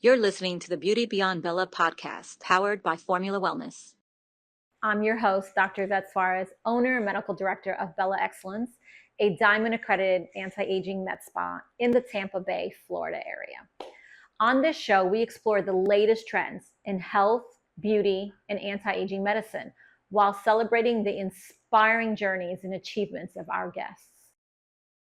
You're listening to the Beauty Beyond Bella podcast, powered by Formula Wellness. I'm your host, Dr. Yvette Suarez, owner and medical director of Bella Excellence, a diamond-accredited anti-aging med spa in the Tampa Bay, Florida area. On this show, we explore the latest trends in health, beauty, and anti-aging medicine while celebrating the inspiring journeys and achievements of our guests.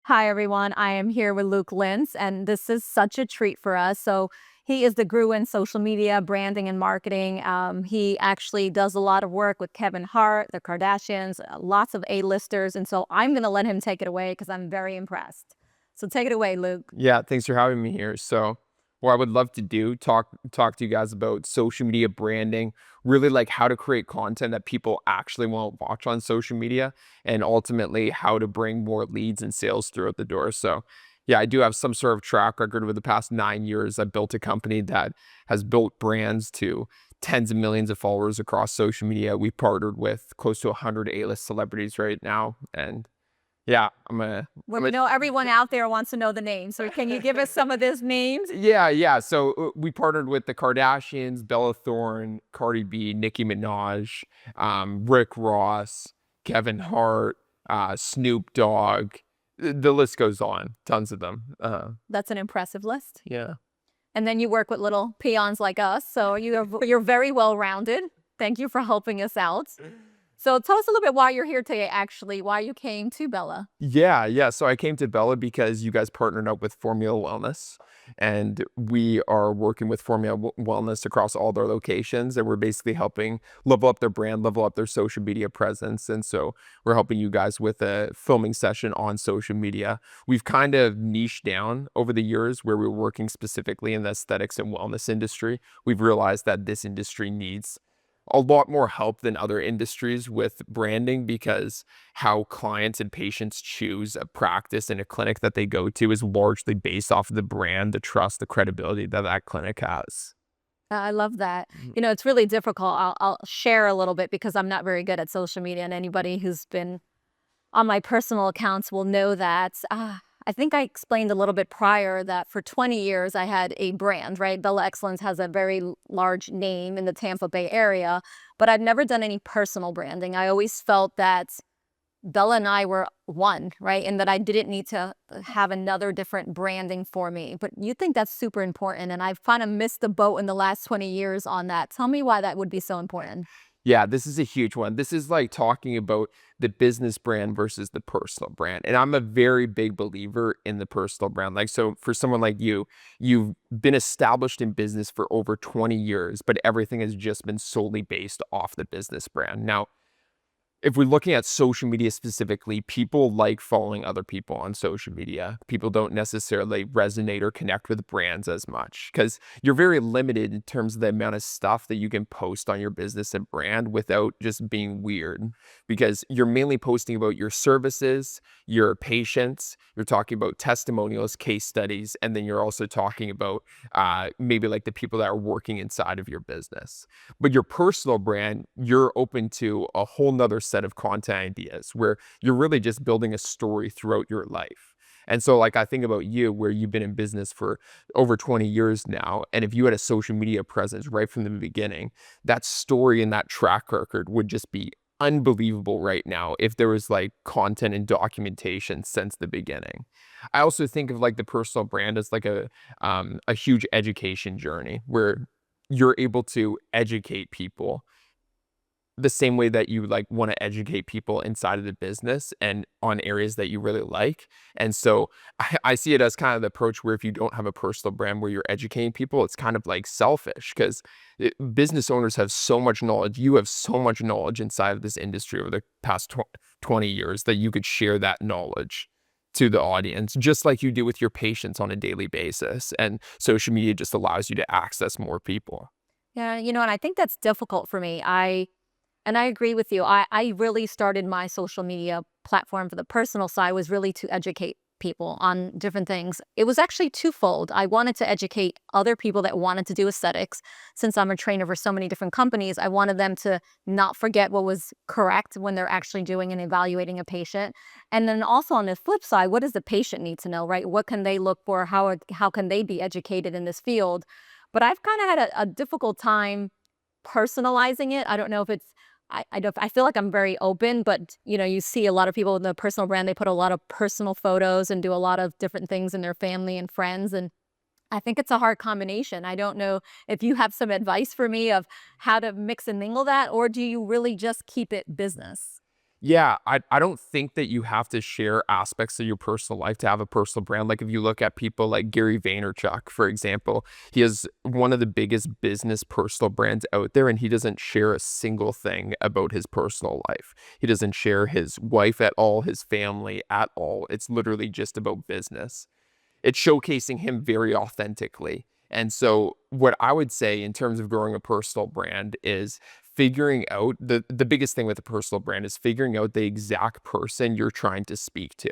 Hi, everyone. I am here with Luke Lintz, and this is such a treat for us. So he is the guru in social media, branding, and marketing. He actually does a lot of work with Kevin Hart, the Kardashians, lots of A-listers. And so I'm going to let him take it away because I'm very impressed. So take it away, Luke. Yeah, thanks for having me here. So what I would love to do, talk to you guys about social media branding, really like how to create content that people actually want to watch on social media, and ultimately how to bring more leads and sales throughout the door. So yeah, I do have some sort of track record over the past 9 years. I built a company that has built brands to tens of millions of followers across social media. We partnered with close to 100 A-list celebrities right now. And yeah, We know everyone out there wants to know the names. So can you give us some of those names? Yeah. So we partnered with the Kardashians, Bella Thorne, Cardi B, Nicki Minaj, Rick Ross, Kevin Hart, Snoop Dogg. The list goes on. Tons of them. That's an impressive list. Yeah. And then you work with little peons like us. So you're very well-rounded. Thank you for helping us out. So tell us a little bit why you're here today, actually, why you came to Bella. Yeah. So I came to Bella because you guys partnered up with Formula Wellness, and we are working with Formula Wellness across all their locations, and we're basically helping level up their brand, level up their social media presence. And so we're helping you guys with a filming session on social media. We've kind of niched down over the years where we're working specifically in the aesthetics and wellness industry. We've realized that this industry needs a lot more help than other industries with branding, because how clients and patients choose a practice and a clinic that they go to is largely based off of the brand, the trust, the credibility that that clinic has. I love that. You know, it's really difficult. I'll share a little bit because I'm not very good at social media, and anybody who's been on my personal accounts will know that. I think I explained a little bit prior that for 20 years I had a brand, right? Bella Excellence has a very large name in the Tampa Bay area, but I've never done any personal branding. I always felt that Bella and I were one, right? And that I didn't need to have another different branding for me. But you think that's super important, and I've kind of missed the boat in the last 20 years on that. Tell me why that would be so important. Yeah, this is a huge one. This is like talking about the business brand versus the personal brand. And I'm a very big believer in the personal brand. Like, so for someone like you, you've been established in business for over 20 years, but everything has just been solely based off the business brand. Now, if we're looking at social media specifically, people like following other people on social media. People don't necessarily resonate or connect with brands as much because you're very limited in terms of the amount of stuff that you can post on your business and brand without just being weird, because you're mainly posting about your services, your patients, you're talking about testimonials, case studies, and then you're also talking about maybe like the people that are working inside of your business. But your personal brand, you're open to a whole nother set of content ideas where you're really just building a story throughout your life. And so like I think about you, where you've been in business for over 20 years now, and if you had a social media presence right from the beginning, that story and that track record would just be unbelievable right now if there was like content and documentation since the beginning. I also think of like the personal brand as like a huge education journey where you're able to educate people the same way that you like want to educate people inside of the business and on areas that you really like. And so I see it as kind of the approach where if you don't have a personal brand where you're educating people, it's kind of like selfish, because business owners have so much knowledge. You have so much knowledge inside of this industry over the past 20 years that you could share that knowledge to the audience, just like you do with your patients on a daily basis. And social media just allows you to access more people. Yeah, you know, and I think that's difficult for me. And I agree with you. I really started my social media platform for the personal side was really to educate people on different things. It was actually twofold. I wanted to educate other people that wanted to do aesthetics. Since I'm a trainer for so many different companies, I wanted them to not forget what was correct when they're actually doing and evaluating a patient. And then also on the flip side, what does the patient need to know, right? What can they look for? How can they be educated in this field? but I've kind of had a difficult time personalizing it. I don't know if it's I feel like I'm very open, but you see a lot of people in the personal brand, they put a lot of personal photos and do a lot of different things in their family and friends. And I think it's a hard combination. I don't know if you have some advice for me of how to mix and mingle that, or do you really just keep it business? Yeah, I don't think that you have to share aspects of your personal life to have a personal brand. Like if you look at people like Gary Vaynerchuk, for example, he has one of the biggest business personal brands out there, and he doesn't share a single thing about his personal life. He doesn't share his wife at all, his family at all. It's literally just about business. It's showcasing him very authentically. And so what I would say in terms of growing a personal brand is figuring out the biggest thing with a personal brand is figuring out the exact person you're trying to speak to.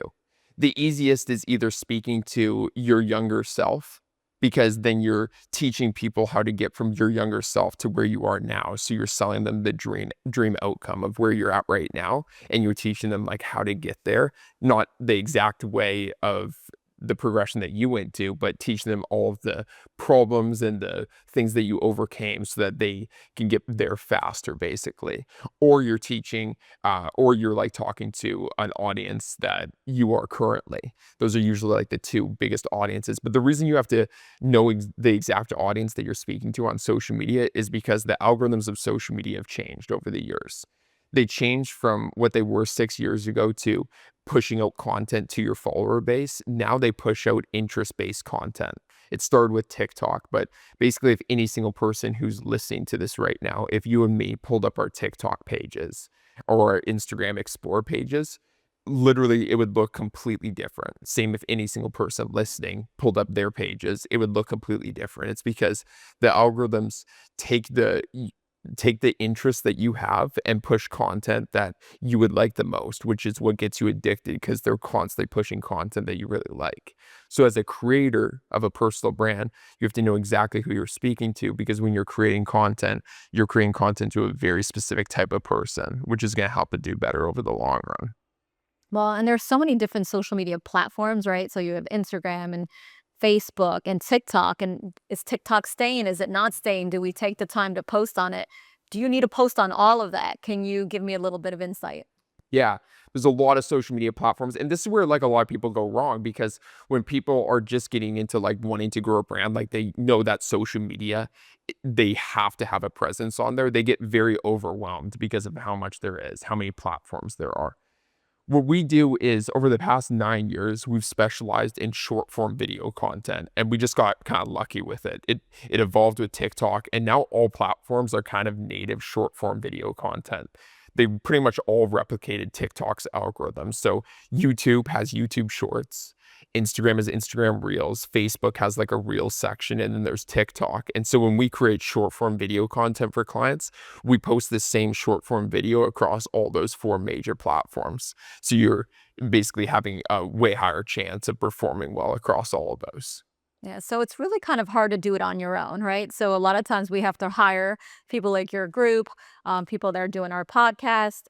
The easiest is either speaking to your younger self, because then you're teaching people how to get from your younger self to where you are now. So you're selling them the dream outcome of where you're at right now, and you're teaching them like how to get there, not the exact way of the progression that you went to, but teach them all of the problems and the things that you overcame so that they can get there faster, basically. Or you're teaching, or you're like talking to an audience that you are currently. Those are usually like the two biggest audiences. But the reason you have to know the exact audience that you're speaking to on social media is because the algorithms of social media have changed over the years. They changed from what they were 6 years ago to pushing out content to your follower base. Now they push out interest-based content. It started with TikTok, but basically if any single person who's listening to this right now, if you and me pulled up our TikTok pages or our Instagram Explore pages, literally it would look completely different. Same if any single person listening pulled up their pages, it would look completely different. It's because the algorithms take the interest that you have and push content that you would like the most, which is what gets you addicted because they're constantly pushing content that you really like. So as a creator of a personal brand, you have to know exactly who you're speaking to, because when you're creating content to a very specific type of person, which is going to help it do better over the long run. Well, and there's so many different social media platforms, right? So you have Instagram and Facebook and TikTok. And is TikTok staying? Is it not staying? Do we take the time to post on it? Do you need to post on all of that? Can you give me a little bit of insight? Yeah, there's a lot of social media platforms, and this is where like a lot of people go wrong, because when people are just getting into like wanting to grow a brand, like they know that social media, they have to have a presence on there. They get very overwhelmed because of how much there is, how many platforms there are. What we do is over the past 9 years, we've specialized in short form video content, and we just got kind of lucky with it. It evolved with TikTok, and now all platforms are kind of native short form video content. They pretty much all replicated TikTok's algorithm. So YouTube has YouTube Shorts, Instagram has Instagram Reels, Facebook has like a Reels section, and then there's TikTok. And so when we create short form video content for clients, we post the same short form video across all those four major platforms. So you're basically having a way higher chance of performing well across all of those. Yeah, so it's really kind of hard to do it on your own, right? So a lot of times we have to hire people like your group, people that are doing our podcast.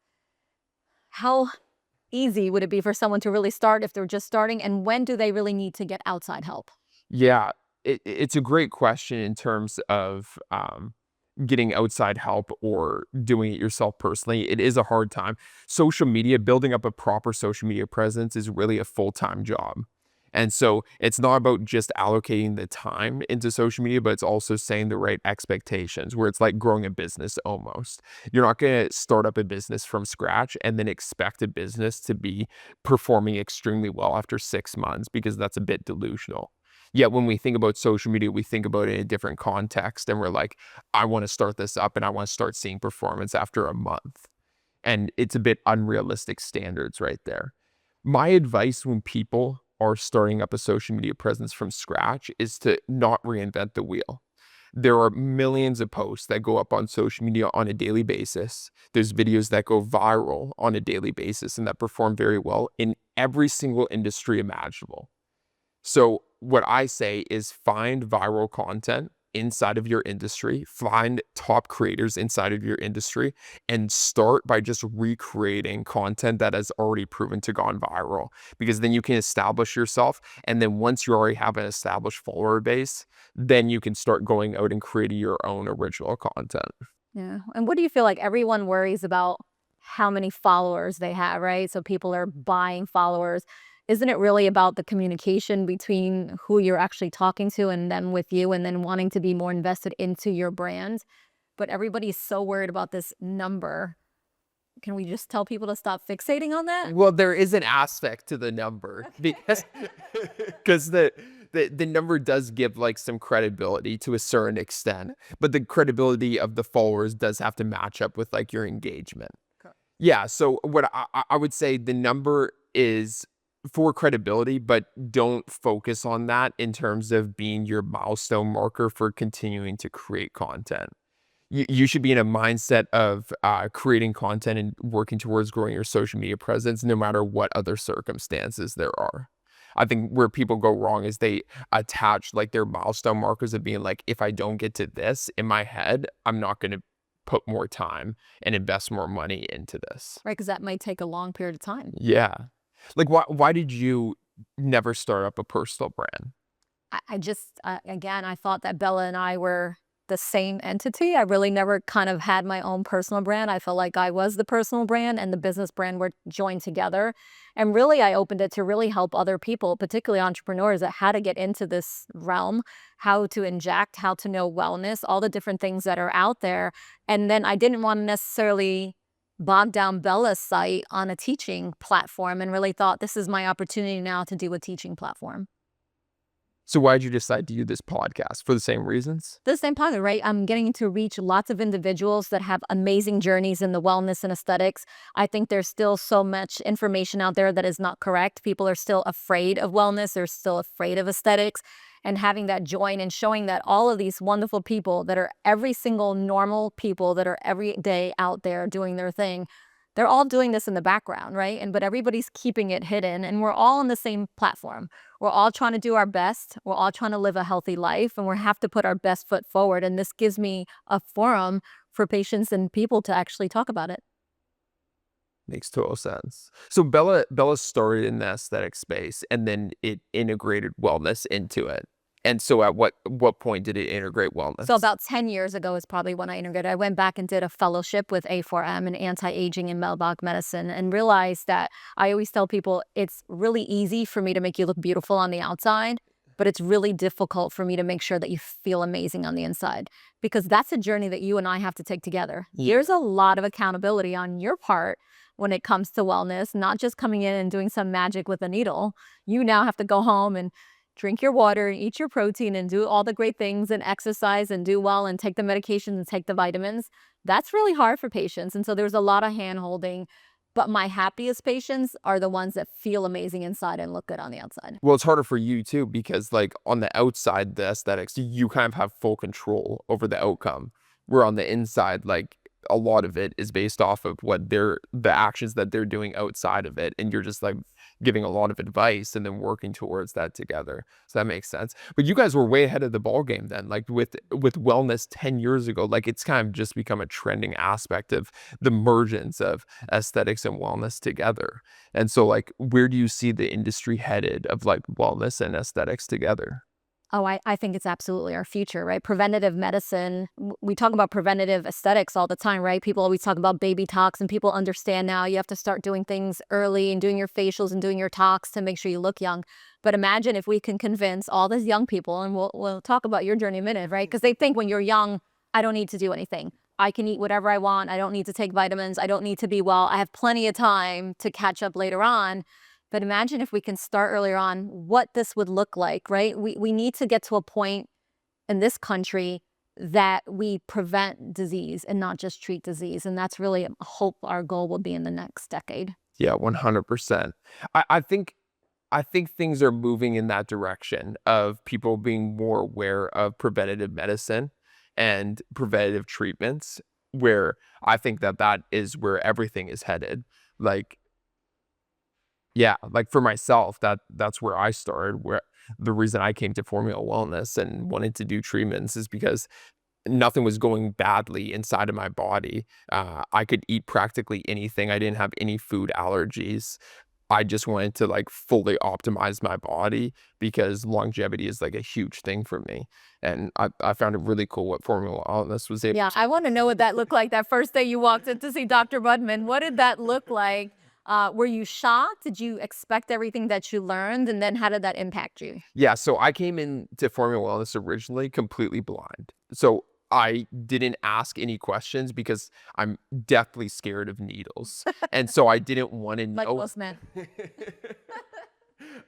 How easy would it be for someone to really start if they're just starting? And when do they really need to get outside help? Yeah, it's a great question in terms of getting outside help or doing it yourself personally. It is a hard time. Social media, building up a proper social media presence is really a full-time job. And so it's not about just allocating the time into social media, but it's also setting the right expectations, where it's like growing a business almost. You're not going to start up a business from scratch and then expect a business to be performing extremely well after 6 months, because that's a bit delusional. Yet when we think about social media, we think about it in a different context, and we're like, I want to start this up and I want to start seeing performance after a month. And it's a bit unrealistic standards right there. My advice when people are starting up a social media presence from scratch is to not reinvent the wheel. There are millions of posts that go up on social media on a daily basis. There's videos that go viral on a daily basis and that perform very well in every single industry imaginable. So what I say is find viral content inside of your industry, find top creators inside of your industry, and start by just recreating content that has already proven to gone viral, because then you can establish yourself. And then once you already have an established follower base, then you can start going out and creating your own original content. Yeah. And what do you feel like everyone worries about how many followers they have, right? So people are buying followers. Isn't it really about the communication between who you're actually talking to and them with you, and then wanting to be more invested into your brand? But everybody's so worried about this number. Can we just tell people to stop fixating on that? Well, there is an aspect to the number because the number does give like some credibility to a certain extent, but the credibility of the followers does have to match up with like your engagement. Okay. Yeah. So what I would say, the number is for credibility, but don't focus on that in terms of being your milestone marker for continuing to create content. You should be in a mindset of creating content and working towards growing your social media presence, no matter what other circumstances there are. I think where people go wrong is they attach like their milestone markers of being like, if I don't get to this in my head, I'm not going to put more time and invest more money into this. Right, because that might take a long period of time. Yeah. Like, why did you never start up a personal brand? I just, again, I thought that Bella and I were the same entity. I really never kind of had my own personal brand. I felt like I was the personal brand and the business brand were joined together. And really, I opened it to really help other people, particularly entrepreneurs, that how to get into this realm, how to inject, how to know wellness, all the different things that are out there. And then I didn't want to necessarily bog down Bella's site on a teaching platform, and really thought this is my opportunity now to do a teaching platform. So why did you decide to do this podcast? For the same reasons? The same time, right? I'm getting to reach lots of individuals that have amazing journeys in the wellness and aesthetics. I think there's still so much information out there that is not correct. People are still afraid of wellness. They're still afraid of aesthetics. And having that join and showing that all of these wonderful people that are every single normal people that are every day out there doing their thing, they're all doing this in the background, right? But everybody's keeping it hidden, and we're all on the same platform. We're all trying to do our best. We're all trying to live a healthy life, and we have to put our best foot forward. And this gives me a forum for patients and people to actually talk about it. Makes total sense. So Bella started in the aesthetic space, and then it integrated wellness into it. And so at what point did it integrate wellness? So about 10 years ago is probably when I integrated. I went back and did a fellowship with A4M in anti-aging and metabolic medicine, and realized that I always tell people it's really easy for me to make you look beautiful on the outside, but it's really difficult for me to make sure that you feel amazing on the inside, because that's a journey that you and I have to take together. Yeah. There's a lot of accountability on your part when it comes to wellness, not just coming in and doing some magic with a needle. You now have to go home and drink your water and eat your protein and do all the great things and exercise and do well and take the medications and take the vitamins. That's really hard for patients. And so there's a lot of hand holding. But my happiest patients are the ones that feel amazing inside and look good on the outside. Well, it's harder for you too, because like on the outside, the aesthetics, you kind of have full control over the outcome. Where on the inside, like a lot of it is based off of the actions that they're doing outside of it. And you're just like giving a lot of advice and then working towards that together. So that makes sense. But you guys were way ahead of the ball game then, like with wellness 10 years ago. Like it's kind of just become a trending aspect of the mergence of aesthetics and wellness together. And so like, where do you see the industry headed of like wellness and aesthetics together? Oh, I think it's absolutely our future, right? Preventative medicine. We talk about preventative aesthetics all the time, right? People always talk about baby talks, and people understand now you have to start doing things early and doing your facials and doing your talks to make sure you look young. But imagine if we can convince all these young people, and we'll talk about your journey in a minute, right? Because they think when you're young, I don't need to do anything. I can eat whatever I want. I don't need to take vitamins. I don't need to be well. I have plenty of time to catch up later on. But imagine if we can start earlier on what this would look like, right? We need to get to a point in this country that we prevent disease and not just treat disease. And that's really, I hope our goal will be in the next decade. Yeah, 100%. I think things are moving in that direction of people being more aware of preventative medicine and preventative treatments, where I think that is where everything is headed. Like, yeah, like for myself, that's where I started, where the reason I came to Formula Wellness and wanted to do treatments is because nothing was going badly inside of my body. I could eat practically anything. I didn't have any food allergies. I just wanted to like fully optimize my body because longevity is like a huge thing for me. And I found it really cool what Formula Wellness was able Yeah, to. I want to know what that looked like that first day you walked in to see Dr. Budman. What did that look like? Were you shocked? Did you expect everything that you learned? And then how did that impact you? Yeah, so I came into Formula Wellness originally completely blind. So I didn't ask any questions because I'm deathly scared of needles. And so I didn't want to Like know. most men.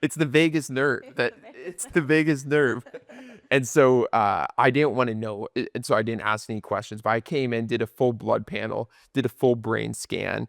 It's the vagus nerve that it's the vagus nerve. And so I didn't want to know. And so I didn't ask any questions. But I came in, did a full blood panel, did a full brain scan,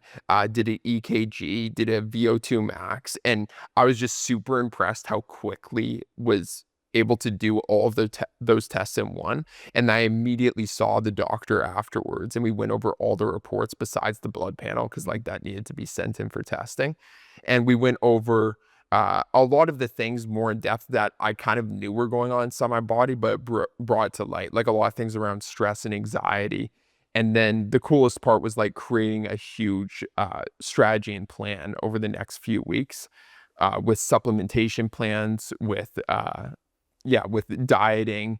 did an EKG, did a VO2 max. And I was just super impressed how quickly was able to do all of those tests in one. And I immediately saw the doctor afterwards. And we went over all the reports besides the blood panel because like that needed to be sent in for testing. And we went over a lot of the things more in depth that I kind of knew were going on inside my body, but brought it to light, like a lot of things around stress and anxiety. And then the coolest part was like creating a huge strategy and plan over the next few weeks with supplementation plans, with with dieting,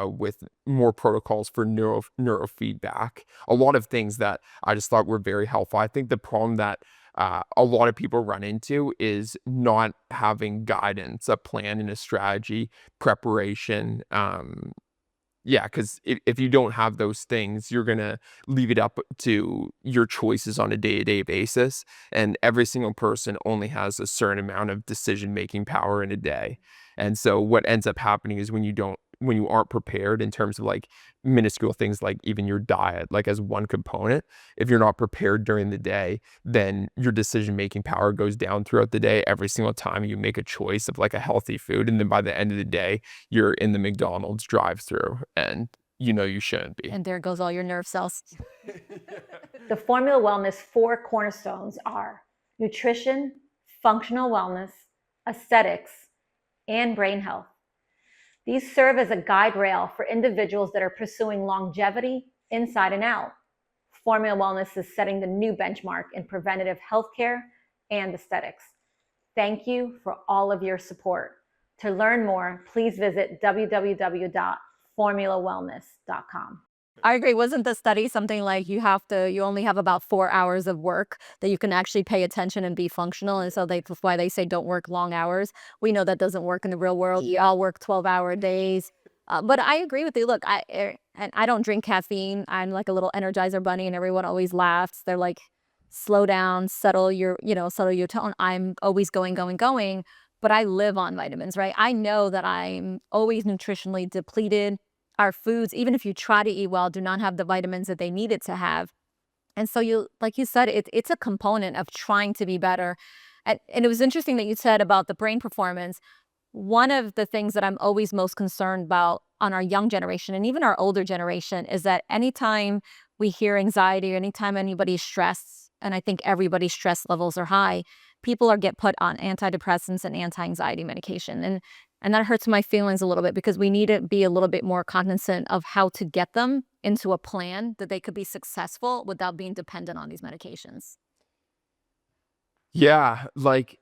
with more protocols for neurofeedback, a lot of things that I just thought were very helpful. I think the problem that a lot of people run into is not having guidance, a plan and a strategy, preparation. Because if you don't have those things, you're going to leave it up to your choices on a day-to-day basis. And every single person only has a certain amount of decision-making power in a day. And so what ends up happening is when you aren't prepared in terms of like minuscule things like even your diet, like as one component, if you're not prepared during the day, then your decision-making power goes down throughout the day every single time you make a choice of like a healthy food. And then by the end of the day, you're in the McDonald's drive-through and you shouldn't be. And there goes all your nerve cells. The Formula Wellness 4 cornerstones are nutrition, functional wellness, aesthetics, and brain health. These serve as a guide rail for individuals that are pursuing longevity inside and out. Formula Wellness is setting the new benchmark in preventative healthcare and aesthetics. Thank you for all of your support. To learn more, please visit www.formulawellness.com. I agree. Wasn't the study something like you only have about 4 hours of work that you can actually pay attention and be functional? And so that's why they say don't work long hours. We know that doesn't work in the real world. We all work 12-hour days. But I agree with you. Look, I don't drink caffeine. I'm like a little Energizer bunny and everyone always laughs. They're like, slow down, settle your tone. I'm always going. But I live on vitamins, right? I know that I'm always nutritionally depleted. Our foods, even if you try to eat well, do not have the vitamins that they need it to have. And so like you said, it's a component of trying to be better. And it was interesting that you said about the brain performance. One of the things that I'm always most concerned about on our young generation and even our older generation is that anytime we hear anxiety or anytime anybody's stressed, and I think everybody's stress levels are high, people get put on antidepressants and anti-anxiety medication. And that hurts my feelings a little bit because we need to be a little bit more cognizant of how to get them into a plan that they could be successful without being dependent on these medications. Yeah, like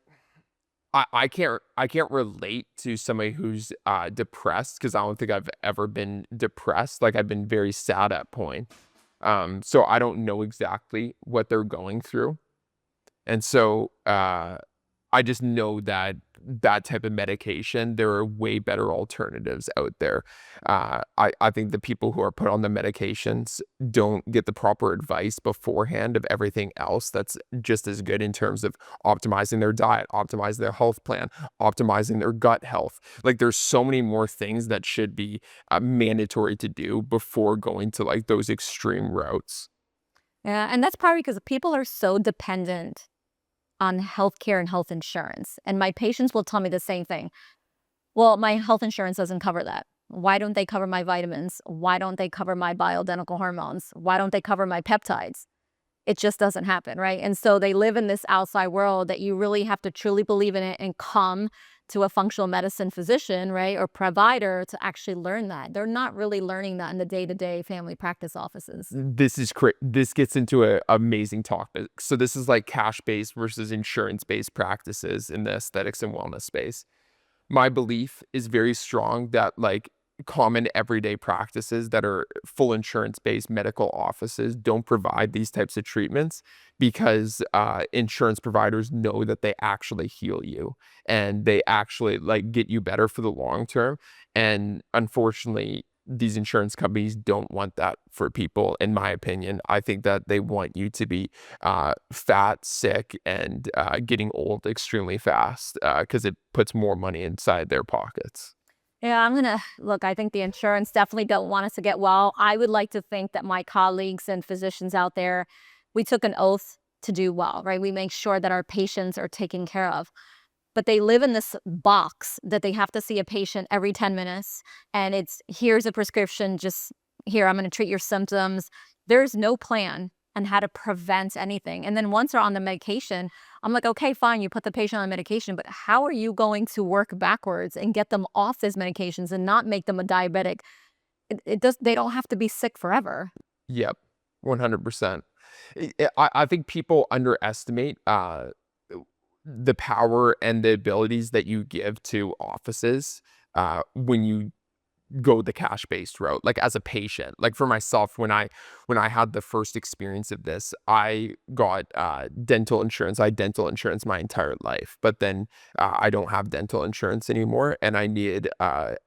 I can't relate to somebody who's depressed because I don't think I've ever been depressed. Like I've been very sad at point. So I don't know exactly what they're going through. And so I just know that type of medication, there are way better alternatives out there. I think the people who are put on the medications don't get the proper advice beforehand of everything else that's just as good in terms of optimizing their diet, optimizing their health plan, optimizing their gut health. Like there's so many more things that should be mandatory to do before going to like those extreme routes. Yeah, and that's probably because people are so dependent on healthcare and health insurance. And my patients will tell me the same thing. Well, my health insurance doesn't cover that. Why don't they cover my vitamins? Why don't they cover my bioidentical hormones? Why don't they cover my peptides? It just doesn't happen, right? And so they live in this outside world that you really have to truly believe in it and come to a functional medicine physician, right, or provider to actually learn that. They're not really learning that in the day-to-day family practice offices. This gets into a amazing topic. So this is like cash-based versus insurance-based practices in the aesthetics and wellness space. My belief is very strong that like common everyday practices that are full insurance-based medical offices don't provide these types of treatments because insurance providers know that they actually heal you and they actually like get you better for the long term. And unfortunately, these insurance companies don't want that for people, in my opinion. I think that they want you to be fat, sick, and getting old extremely fast because it puts more money inside their pockets. Yeah, look, I think the insurance definitely don't want us to get well. I would like to think that my colleagues and physicians out there, we took an oath to do well, right? We make sure that our patients are taken care of. But they live in this box that they have to see a patient every 10 minutes. And it's, here's a prescription, just here, I'm going to treat your symptoms. There's no plan on how to prevent anything. And then once they're on the medication, I'm like, okay, fine, you put the patient on medication, but how are you going to work backwards and get them off these medications and not make them a diabetic? They don't have to be sick forever. Yep, 100%. I think people underestimate the power and the abilities that you give to offices when you go the cash-based route. Like as a patient, like for myself, when I had the first experience of this, I got dental insurance. I had dental insurance my entire life, but then I don't have dental insurance anymore, and I needed a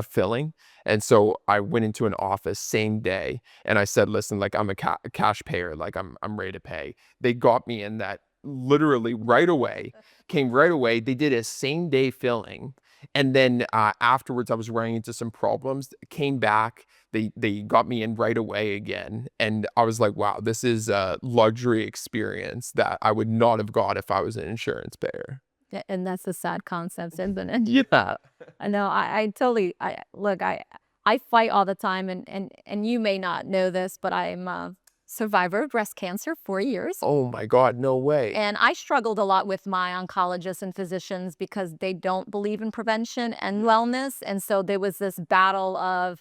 filling. And so I went into an office same day, and I said, "Listen, like I'm a cash payer. Like I'm ready to pay." They got me in that literally right away. Came right away. They did a same day filling. And then afterwards, I was running into some problems. Came back. They got me in right away again, and I was like, "Wow, this is a luxury experience that I would not have got if I was an insurance payer." Yeah, and that's a sad concept, isn't it? Yeah. I know. I totally. Look. I fight all the time, and you may not know this, but I'm a survivor of breast cancer, 4 years. Oh my God, no way. And I struggled a lot with my oncologists and physicians because they don't believe in prevention and wellness. And so there was this battle of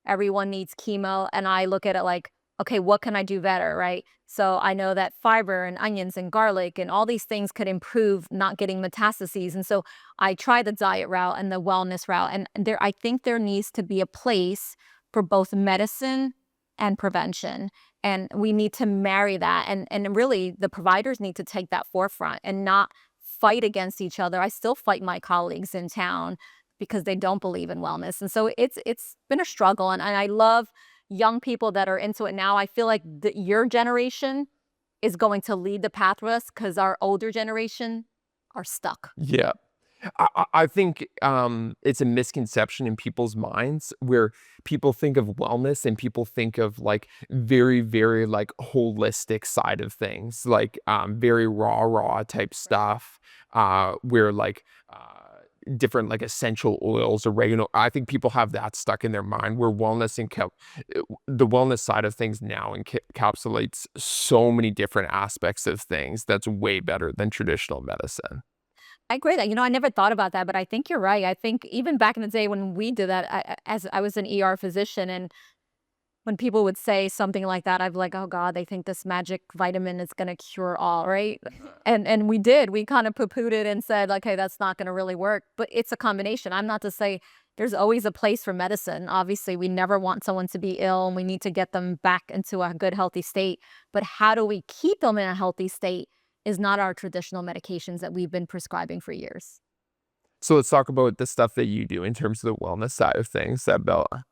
everyone needs chemo. And I look at it like, okay, what can I do better, right? So I know that fiber and onions and garlic and all these things could improve not getting metastases. And so I try the diet route and the wellness route. And I think there needs to be a place for both medicine and prevention. And we need to marry that. And really, the providers need to take that forefront and not fight against each other. I still fight my colleagues in town because they don't believe in wellness. And so it's been a struggle. And I love young people that are into it now. I feel like your generation is going to lead the path with us because our older generation are stuck. Yeah. I think it's a misconception in people's minds where people think of wellness and people think of like very, very like holistic side of things, like very raw type stuff, where like different like essential oils, oregano. I think people have that stuck in their mind where wellness and the wellness side of things now encapsulates so many different aspects of things that's way better than traditional medicine. I agree that, I never thought about that, but I think you're right. I think even back in the day when we did that, as I was an ER physician, and when people would say something like that, I'd be like, oh God, they think this magic vitamin is going to cure all, right? And we did. We kind of poo-pooed it and said, like, hey, that's not going to really work. But it's a combination. I'm not to say there's always a place for medicine. Obviously, we never want someone to be ill, and we need to get them back into a good, healthy state. But how do we keep them in a healthy state is not our traditional medications that we've been prescribing for years. So let's talk about the stuff that you do in terms of the wellness side of things, Bella.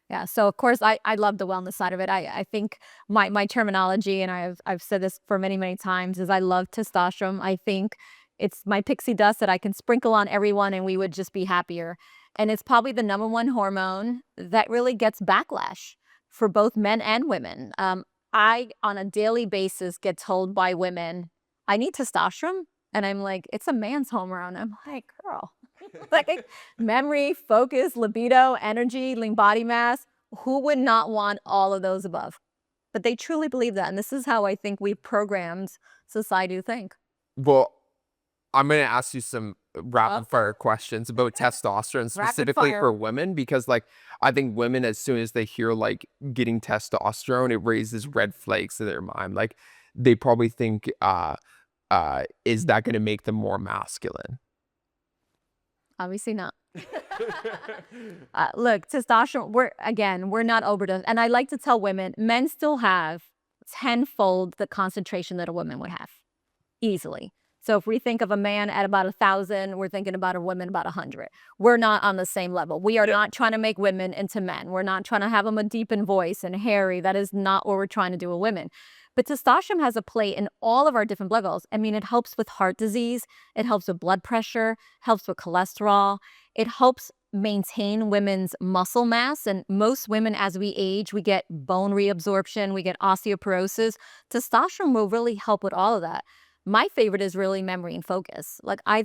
Yeah, so of course I love the wellness side of it. I think my terminology, and I've said this for many times, is I love testosterone. I think it's my pixie dust that I can sprinkle on everyone and we would just be happier. And it's probably the #1 hormone that really gets backlash for both men and women. I, on a daily basis, get told by women, I need testosterone. And I'm like, it's a man's hormone. I'm like, girl, like memory, focus, libido, energy, lean body mass. Who would not want all of those above? But they truly believe that. And this is how I think we've programmed society to think. Well, I'm going to ask you some rapid fire questions about testosterone specifically fire. for women, because like I think women, as soon as they hear like getting testosterone, it raises red flags in their mind. Like they probably think, is that going to make them more masculine? Obviously not. Look, testosterone, we're not overdosed. And I like to tell women, men still have tenfold the concentration that a woman would have, easily. So if we think of a man at about 1,000, we're thinking about a woman about 100. We're not on the same level. We are not trying to make women into men. We're not trying to have them a deepened voice and hairy. That is not what we're trying to do with women. But testosterone has a play in all of our different blood levels. I mean, it helps with heart disease. It helps with blood pressure, helps with cholesterol. It helps maintain women's muscle mass. And most women, as we age, we get bone reabsorption, we get osteoporosis. Testosterone will really help with all of that. My favorite is really memory and focus. Like, I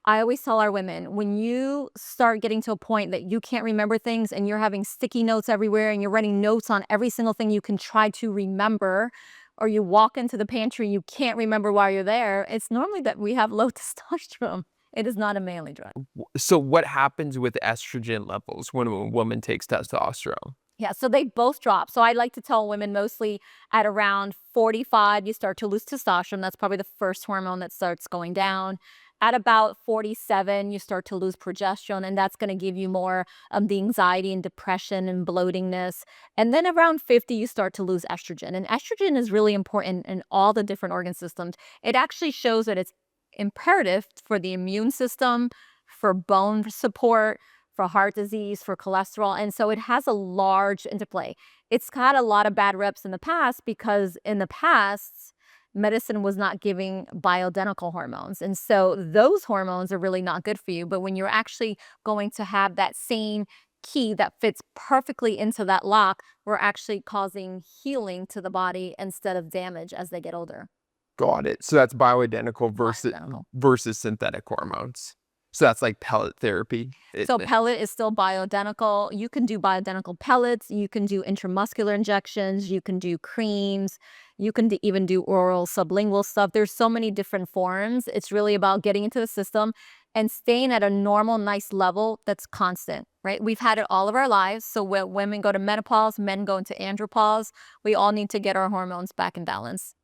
always tell our women, when you start getting to a point that you can't remember things and you're having sticky notes everywhere and you're writing notes on every single thing you can try to remember, or you walk into the pantry, you can't remember why you're there, it's normally that we have low testosterone. It is not a manly drug. So what happens with estrogen levels when a woman takes testosterone? Yeah, so they both drop. So I like to tell women mostly at around 45, you start to lose testosterone. That's probably the first hormone that starts going down. At about 47, you start to lose progesterone, and that's going to give you more the anxiety and depression and bloatingness. And then around 50, you start to lose estrogen. And estrogen is really important in all the different organ systems. It actually shows that it's imperative for the immune system, for bone support, for heart disease, for cholesterol. And so it has a large interplay. It's had a lot of bad reps in the past because in the past, medicine was not giving bioidentical hormones. And so those hormones are really not good for you. But when you're actually going to have that same key that fits perfectly into that lock, we're actually causing healing to the body instead of damage as they get older. Got it. So that's bioidentical Bioidentical. versus synthetic hormones. So that's like pellet therapy. So pellet is still bioidentical. You can do bioidentical pellets. You can do intramuscular injections. You can do creams. You can even do oral sublingual stuff. There's so many different forms. It's really about getting into the system and staying at a normal, nice level that's constant, right? We've had it all of our lives. So when women go to menopause, men go into andropause. We all need to get our hormones back in balance.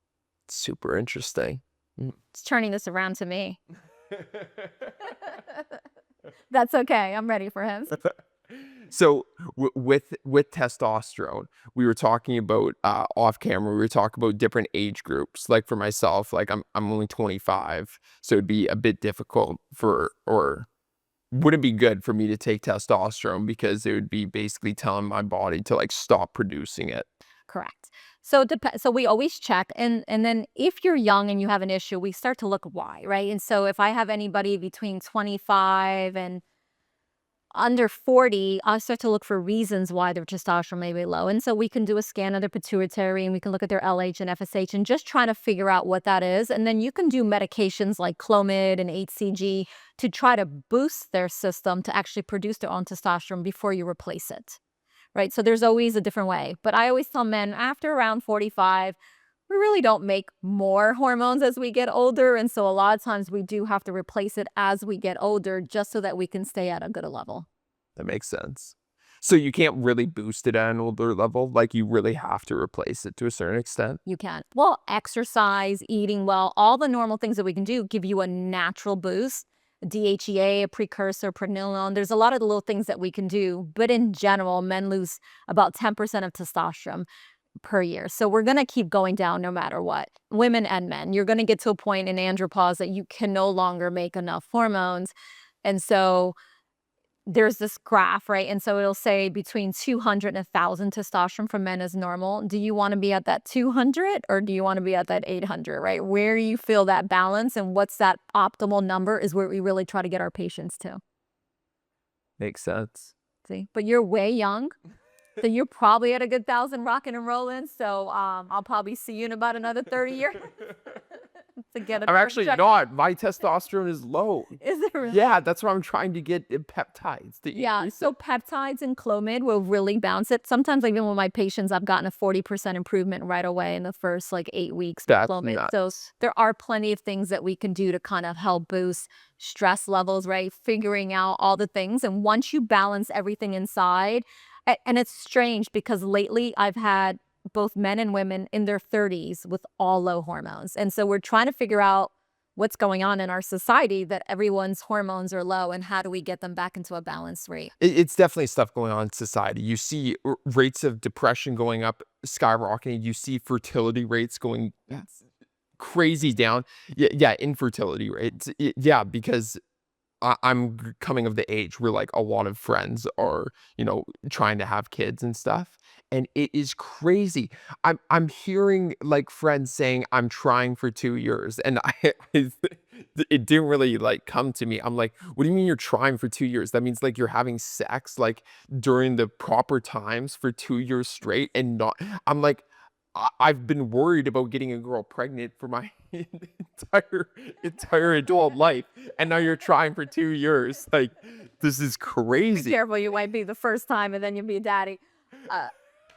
Super interesting. It's turning this around to me. That's okay. I'm ready for him. So with testosterone, we were talking about off camera. We were talking about different age groups. Like for myself, like I'm only 25, so it'd be a bit difficult or wouldn't be good for me to take testosterone because it would be basically telling my body to like stop producing it. Correct. So so we always check, and then if you're young and you have an issue, we start to look why, right? And so if I have anybody between 25 and under 40, I'll start to look for reasons why their testosterone may be low. And so we can do a scan of their pituitary and we can look at their LH and FSH and just try to figure out what that is. And then you can do medications like Clomid and HCG to try to boost their system to actually produce their own testosterone before you replace it. Right? So there's always a different way. But I always tell men after around 45, we really don't make more hormones as we get older. And so a lot of times we do have to replace it as we get older just so that we can stay at a good level. That makes sense. So you can't really boost it at an older level. Like you really have to replace it to a certain extent. You can. Well, exercise, eating well, all the normal things that we can do give you a natural boost. DHEA, a precursor, pregnenolone. There's a lot of the little things that we can do. But in general, men lose about 10% of testosterone per year. So we're going to keep going down no matter what. Women and men, you're going to get to a point in andropause that you can no longer make enough hormones. And so there's this graph, right? And so it'll say between 200 and 1,000 testosterone for men is normal. Do you want to be at that 200 or do you want to be at that 800, right? Where you feel that balance and what's that optimal number is where we really try to get our patients to. Makes sense. See, but you're way young. So you're probably at a good 1,000 rocking and rolling. So I'll probably see you in about another 30 years. to get a I'm actually not. My testosterone is low. Is it really? Yeah, that's why I'm trying to get peptides to Yeah, increase so it. peptides and Clomid will really bounce it. Sometimes even with my patients, I've gotten a 40% improvement right away in the first like 8 weeks with That's Clomid. nuts. So there are plenty of things that we can do to kind of help boost stress levels, right? Figuring out all the things. And once you balance everything inside, and it's strange because lately I've had both men and women in their 30s with all low hormones. And so we're trying to figure out what's going on in our society that everyone's hormones are low and how do we get them back into a balanced rate. It's definitely stuff going on in society. You see rates of depression going up, skyrocketing. You see fertility rates going crazy down. Yeah, infertility rates. Yeah, because I'm coming of the age where like a lot of friends are, trying to have kids and stuff. And it is crazy. I'm hearing like friends saying I'm trying for 2 years, and it didn't really like come to me. I'm like, what do you mean you're trying for 2 years? That means like you're having sex like during the proper times for 2 years straight and not. I'm like, I've been worried about getting a girl pregnant for my entire adult life, and now you're trying for 2 years. Like, this is Be crazy. careful, you might be the first time and then you'll be a daddy. Uh,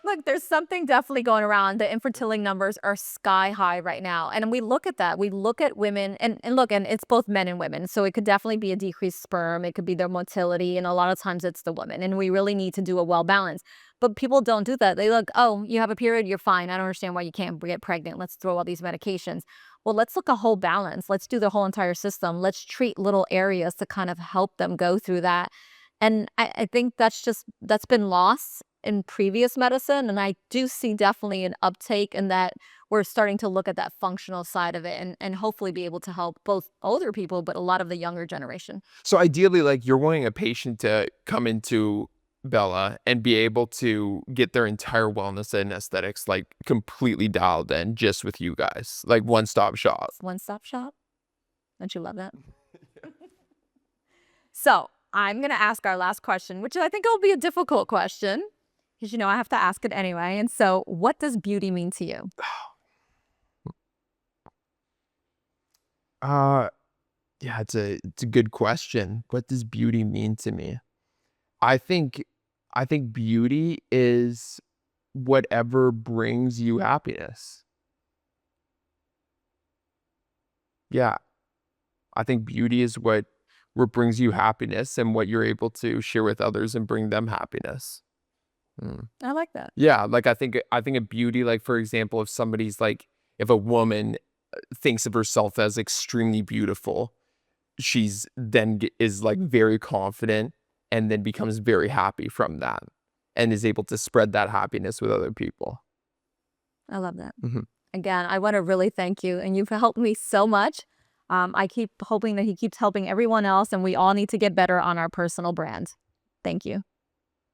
Look, there's something definitely going around. The infertility numbers are sky high right now. And we look at that. We look at women and look, and it's both men and women. So it could definitely be a decreased sperm. It could be their motility. And a lot of times it's the woman. And we really need to do a well balance. But people don't do that. They look, oh, you have a period, you're fine. I don't understand why you can't get pregnant. Let's throw all these medications. Well, let's look a whole balance. Let's do the whole entire system. Let's treat little areas to kind of help them go through that. And I think that's been lost in previous medicine. And I do see definitely an uptake in that we're starting to look at that functional side of it and hopefully be able to help both older people, but a lot of the younger generation. So ideally, like you're wanting a patient to come into Bella and be able to get their entire wellness and aesthetics like completely dialed in just with you guys, like one-stop shop. One-stop shop. Don't you love that? So I'm going to ask our last question, which I think will be a difficult question because, I have to ask it anyway. And so what does beauty mean to you? Yeah, it's a good question. What does beauty mean to me? I think beauty is whatever brings you happiness. Yeah. I think beauty is what brings you happiness and what you're able to share with others and bring them happiness. I like that. Yeah, like I think a beauty, like for example, if a woman thinks of herself as extremely beautiful, she's then is like very confident and then becomes very happy from that and is able to spread that happiness with other people. I love that. Mhm. Again, I want to really thank you. And you've helped me so much. I keep hoping that he keeps helping everyone else. And we all need to get better on our personal brand. Thank you.